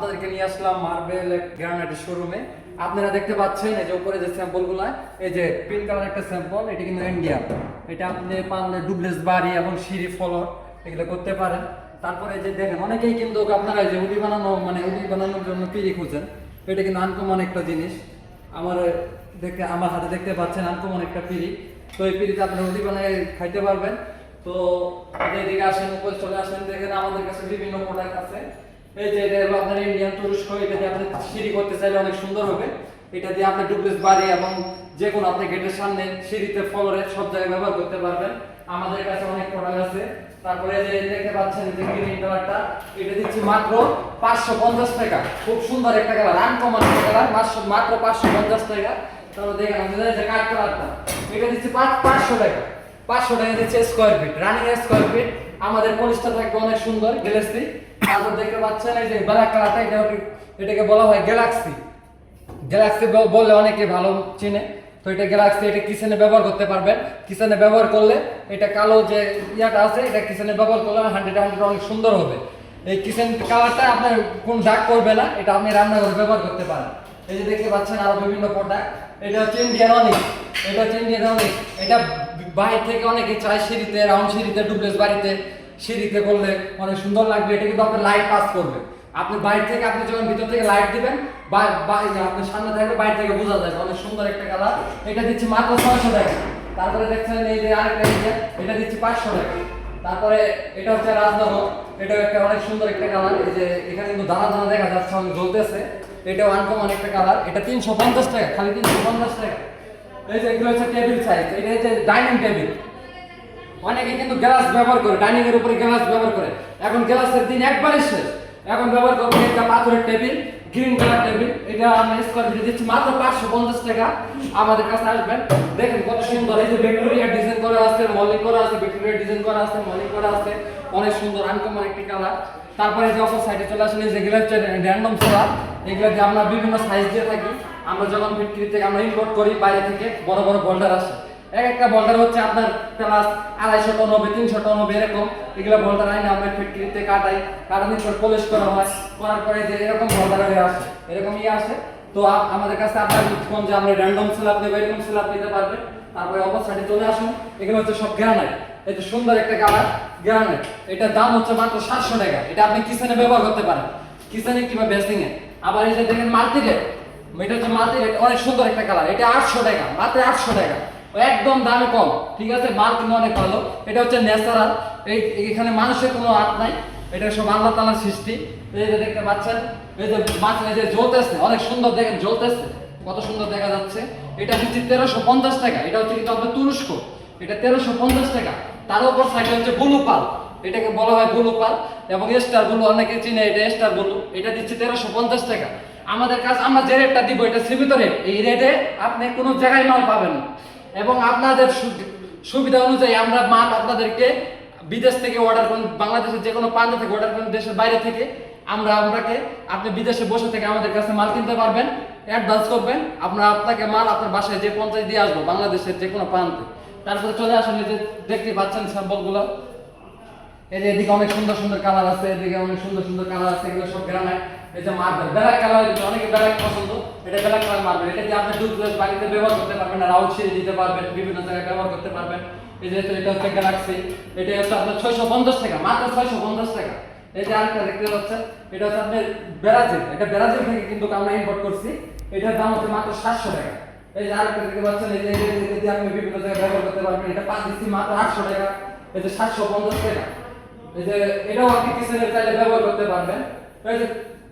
আপনাদেরকে নিয়ে আসলাম মার্বেল গ্রানাইটের শোরুমে। আপনারা দেখতে পাচ্ছেন এই যে উপরে যে স্যাম্পলগুলো, এই যে পিঙ্ক কালার একটা স্যাম্পল, এটা কিন্তু ইন্ডিয়ান। এটা আপনি পারলে ডুপ্লেস বাড়ি এবং সিঁড়ি ফ্লোর এগুলো করতে পারেন। তারপরে যে দেখেন অনেকেই কিন্তু আপনারা যে উডি বানানো মানে উডি বানানোর জন্য পিড়ি খুঁজেন, এটা কিন্তু আনকমন একটা জিনিস। আমার হাতে দেখতে পাচ্ছেন আনকমন একটা পিড়ি। তো এই পিড়িতে আপনারা উডি বানায় খাইতে পারবেন। তো এদিকে আসেন, উপরে চলে আসেন, দেখেন আমাদের কাছে বিভিন্ন প্রোডাক্ট আছে। এই যে এটা হলো আপনার ইন্ডিয়ান তুরস্ক। এটা দিয়ে আপনি সিঁড়ি করতে চাইলে অনেক সুন্দর হবে। এটা দিয়ে আপনি ডুপ্লেস বাড়ি এবং যে কোনো আপনি গেটের সামনে, সিঁড়িতে, ফ্লোরে সব জায়গায় ব্যবহার করতে পারবেন। আমাদের কাছে অনেক প্রোডাক্ট আছে। তারপরে যে দেখতে পাচ্ছেন যে গ্রিন কালারটা, এটা দিচ্ছি মাত্র 550 টাকা। খুব সুন্দর একটা কালার, আনকমন একটা কালার, মাত্র 550 টাকা। তাহলে দেখেন আমাদের যে কাঠ কালারটা, এটা দিচ্ছি 500 টাকা। 500 টাকা দিচ্ছে square feet, running square feet. আমাদের পলিশটা থাকবে অনেক সুন্দর গ্লেসি। তারপর দেখতে পাচ্ছেন এই যে ব্ল্যাক কালারটা, এটাকে বলা হয় গ্যালাক্সি। গ্যালাক্সি বললে অনেকে ভালো চিনে। তো এটা গ্যালাক্সি, এটা কিচেনে ব্যবহার করতে পারবেন। কিচেনে ব্যবহার করলে এটা কালো যে ইয়াটা আছে, এটা কিচেনে ব্যবহার করলে 100 অনেক সুন্দর হবে। এই কিচেন কালারটা আপনার কোন দাগ করবে না, এটা আপনি রান্নাঘরে ব্যবহার করতে পারেন। এই যে দেখতে পাচ্ছেন আরো বিভিন্ন প্রোডাক্ট। এটা হচ্ছে ইন্ডিয়ান অনিক। এটা বাইরে থেকে অনেকে চায় সিঁড়িতে, রাউন্ড সিঁড়িতে, ডুপ্লেস বাড়িতে সিঁড়িতে করলে অনেক সুন্দর লাগবে। এটা কিন্তু আপনার লাইট পাস করবে। আপনি বাইরে থেকে, আপনি যখন ভিতর থেকে লাইট দিবেন, আপনার সামনে থাকবে, বাইরে থেকে বোঝা যাবে। অনেক সুন্দর একটা কালার। এটা দিচ্ছি মাত্র 600 টাকা। তারপরে দেখছেন এই যে আরেকটা, এটা দিচ্ছি 500 টাকা। তারপরে এটা হচ্ছে রাজনগর। এটাও একটা অনেক সুন্দর একটা কালার। এই যে এখানে কিন্তু দানা দানা দেখা যাচ্ছে, অনেক জ্বলতেছে। এটাও আনকমন একটা কালার। এটা 350 টাকা, খালি 350 টাকা। এই যে এগুলো হচ্ছে টেবিল সাইজ। এটা হচ্ছে ডাইনিং টেবিল। অনেকে কিন্তু গ্লাস ব্যবহার করে, ডাইনিং এর উপরে গ্লাস ব্যবহার করে। এখন গ্লাসের দিন একবারে শেষ। এখন ব্যবহার করবেন একটা পাথরের টেবিল, গ্রিন কালার টেবিল। এটা আমরা স্কয়ার ফিট দিচ্ছি মাত্র 550 টাকা। আমাদের কাছে আসবেন, দেখেন কত সুন্দর। এই যে ভিক্টোরিয়া ডিজাইন করা আছে, মলিং করা আছে, ভিক্টোরিয়া ডিজাইন করা আছে, মলিং করা আছে, অনেক সুন্দর আনকমন একটি কালার। তারপরে যে অপর সাইডে চলে আসেন, এই যেগুলো হচ্ছে র্যান্ডম সোলার। এগুলো যে আমরা বিভিন্ন সাইজ দিয়ে থাকি। আমরা যখন ফ্যাক্টরি থেকে আমরা ইম্পোর্ট করি বাইরে থেকে, বড় বড় বোল্ডার আসে। একটা বোল্ডার হচ্ছে আপনার প্লাস 250 টন হবে, 300 টন হবে, এরকম। এগুলো বোল্ডার আইনে আমরা ফ্যাক্টরিতে কাটানোর পর পলিশ করা হয়। করার পরে যে এরকম বোল্ডার হয়ে আসে, এরকম আসে। তো আমাদের কাছে আপনার কোন যে আমরা র্যান্ডম স্ল্যাব নেব, এরকম স্ল্যাব নিতে পারবেন। তারপরে অপর সাইডে চলে আসুন, এগুলো হচ্ছে সব গ্রানাইট। এই যে সুন্দর একটা কালার গ্রানাইট। এটার দাম হচ্ছে মাত্র 700 টাকা। এটা আপনি কিচেনে ব্যবহার করতে পারেন, কিচেনে কিংবা বেসিং এ। আবার এই যে দেখেন মাল্টিরেট, এটা হচ্ছে মাল্টিরেট, অনেক সুন্দর একটা কালার। এটা 800 টাকা, মাত্র 800 টাকা, একদম দামে কম। ঠিক আছে, মাল কিন্তু অনেক ভালো। এটা হচ্ছে ন্যাচারাল। এখানে মানুষের কোনো আর্ট নাই, এটা সব আল্লাহ তাআলার সৃষ্টি। এই যে দেখতে পাচ্ছেন, এই যে মাঝখানে যে জ্বলতেছে, অনেক সুন্দর, দেখেন জ্বলতেছে, কত সুন্দর দেখা যাচ্ছে। এটা হচ্ছে 1350 টাকা। এটা হচ্ছে কিন্তু আপনার তুরস্ক। এটা 1350 টাকা। তার উপর সাইডে হচ্ছে ব্লু পাল, এটাকে বলা হয় ব্লু পাল এবং স্টার ব্লু, অনেকে চিনে এটা স্টার ব্লু। এটা দিচ্ছে 1350 টাকা। আমাদের কাছে আমরা যে রেটটা দিব, এটা সীমিত রেট। এই রেটে আপনি কোনো জায়গায় মাল পাবেন না। এবং আপনাদের সুবিধা অনুযায়ী আমরা মাল আপনাদেরকে বিদেশ থেকে অর্ডার করুন, বাংলাদেশের যে কোনো প্রান্ত থেকে অর্ডার করুন, দেশের বাইরে থেকে আপনাকে আপনি বিদেশে বসে থেকে আমাদের কাছে মাল কিনতে পারবেন। অ্যাডভান্স করবেন, আপনাকে মাল আপনার বাসায় যে পঞ্চায়েত দিয়ে আসবো, বাংলাদেশের যে কোনো প্রান্তে। তারপরে চলে আসেন, এই যে দেখতে পাচ্ছেন স্যাম্পলগুলো। এই যে এদিকে অনেক সুন্দর সুন্দর কালার আছে, এদিকে অনেক সুন্দর সুন্দর কালার আছে। এগুলো সব গ্রানাইট। এই যে মার্বেল, ব্ল্যাক কালার, অনেকে ব্ল্যাক পছন্দ। এটা ব্ল্যাক কালার মার্বেল। এটা দিয়ে আপনি ডুপ্লেক্স বাড়িতে ব্যবহার করতে পারবেন, রাউন্ড সিঁড়ি দিতে পারবেন, বিভিন্ন জায়গায় ব্যবহার করতে পারবেন। এই যে এটা হচ্ছে গ্যালাক্সি। এটা হচ্ছে আপনার 650 টাকা, মাত্র 650 টাকা। এই যে আরেকটা দেখতে পাচ্ছেন, এটা হচ্ছে আপনার ব্রাজিল। এটা ব্রাজিল থেকে কিন্তু আমরা ইম্পোর্ট করছি। এটার দাম হচ্ছে মাত্র 700 টাকা। এই যে আরেকটা দেখতে পাচ্ছেন, এই যে এটা দিয়ে আপনি বিভিন্ন জায়গায় ব্যবহার করতে পারবেন। এটা পাঁচ দিচ্ছি মাত্র 800 টাকা। এই যে 750 টাকা। এই যে এটাও আপনি কিচেনের চাইলে ব্যবহার করতে পারবেন। এই যে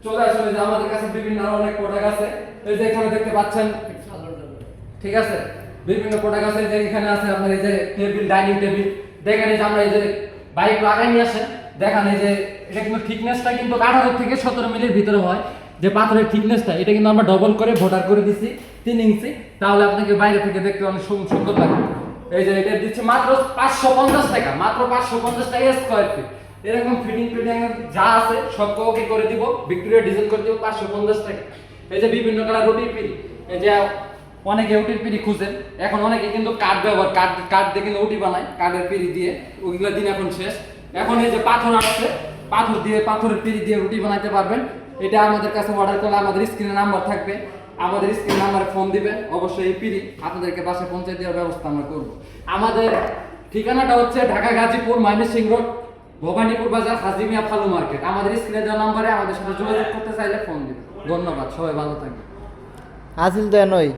চলে আসলে যে আমাদের কাছে বিভিন্ন অনেক প্রোডাক্ট আছে। এই যে এখানে দেখতে পাচ্ছেন, ঠিক আছে, বিভিন্ন প্রোডাক্ট আছে। যে এখানে আছে আপনার এই যে টেবিল, ডাইনিং টেবিল। দেখেন এই যে আমরা এই যে বাইক লাগাই নিয়ে আসেন, দেখান এই যে এটা কিন্তু থিকনেসটা কিন্তু 18 থেকে 17 মিলির ভিতরে হয়। যে পাথরের থিকনেসটা, এটা কিন্তু আমরা ডবল করে ভোটার করে দিচ্ছি 3 ইঞ্চি। তাহলে আপনাকে বাইরে থেকে দেখতে অনেক সুন্দর লাগবে। এই যে এটা দিচ্ছে মাত্র 550 টাকা, মাত্র 550 টাকা স্কয়ার ফিট। এরকম ফিটিং যা আছে সব ওকে করে দিব, ভিক্টোরিয়া ডিজাইন করে দিব 550 টাকা। এই যে বিভিন্ন কালার রুটির পিড়ি। এই যে অনেকে উটির পিড়ি খুঁজেন। এখন অনেকে কিন্তু কাঠ ব্যবহার, কাঠ দিয়ে কিন্তু উটি বানায়, কাঠের পিড়ি দিয়ে। ওইগুলো দিন এখন শেষ। এখন এই যে পাথর আসছে, পাথরের পিড়ি দিয়ে রুটি বানাইতে পারবেন। এটা আমাদের কাছে অর্ডার করলে আমাদের স্ক্রিনে নাম্বার থাকবে, আমাদের স্ক্রিন নাম্বারে ফোন দিবেন, অবশ্যই ফ্রি আপনাদেরকে বাসায় পৌঁছে দেওয়ার ব্যবস্থা আমরা করব। আমাদের ঠিকানাটা হচ্ছে ঢাকা গাজীপুর ময়মনসিংহ রোড, ভবানীপুর বাজার, হাজিমিয়া ফালু মার্কেট। আমাদের স্ক্রিনে দেওয়া নাম্বারে আমাদের সাথে যোগাযোগ করতে চাইলে ফোন দিন। ধন্যবাদ, সবাই ভালো থাকবেন। হাসিল দেয় নয়।